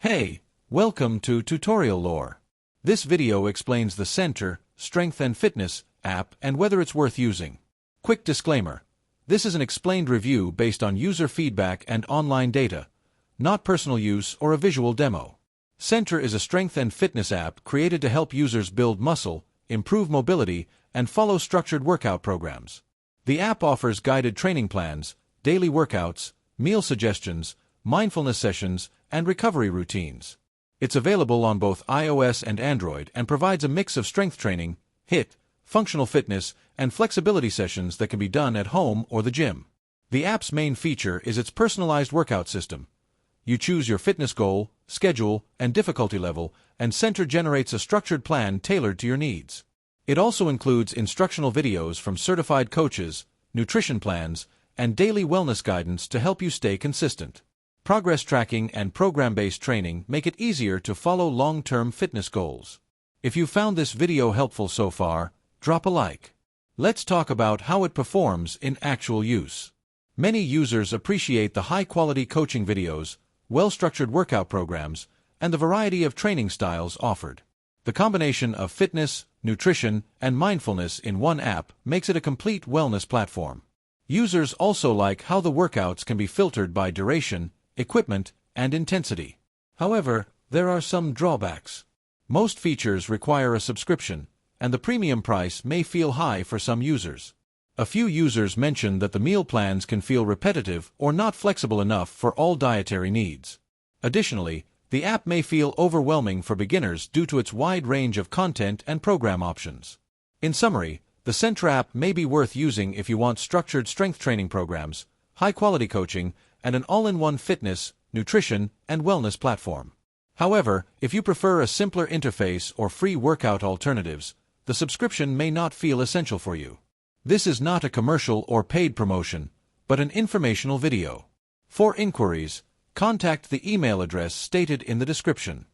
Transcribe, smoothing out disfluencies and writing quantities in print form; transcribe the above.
Hey, welcome to Tutorial Lore. This video explains the Centr, Strength and Fitness app and whether it's worth using. Quick disclaimer. This is an explained review based on user feedback and online data, not personal use or a visual demo. Centr is a strength and fitness app created to help users build muscle, improve mobility, and follow structured workout programs. The app offers guided training plans, daily workouts, meal suggestions, mindfulness sessions, and recovery routines. It's available on both iOS and Android and provides a mix of strength training, HIIT, functional fitness, and flexibility sessions that can be done at home or the gym. The app's main feature is its personalized workout system. You choose your fitness goal, schedule, and difficulty level, and Centr generates a structured plan tailored to your needs. It also includes instructional videos from certified coaches, nutrition plans, and daily wellness guidance to help you stay consistent. Progress tracking and program-based training make it easier to follow long-term fitness goals. If you found this video helpful so far, drop a like. Let's talk about how it performs in actual use. Many users appreciate the high-quality coaching videos, well-structured workout programs, and the variety of training styles offered. The combination of fitness, nutrition, and mindfulness in one app makes it a complete wellness platform. Users also like how the workouts can be filtered by duration, equipment, and intensity. However, there are some drawbacks. Most features require a subscription, and the premium price may feel high for some users. A few users mention that the meal plans can feel repetitive or not flexible enough for all dietary needs. Additionally, the app may feel overwhelming for beginners due to its wide range of content and program options. In summary, the Centr app may be worth using if you want structured strength training programs, high-quality coaching, and an all-in-one fitness, nutrition, and wellness platform. However, if you prefer a simpler interface or free workout alternatives, the subscription may not feel essential for you. This is not a commercial or paid promotion, but an informational video. For inquiries, contact the email address stated in the description.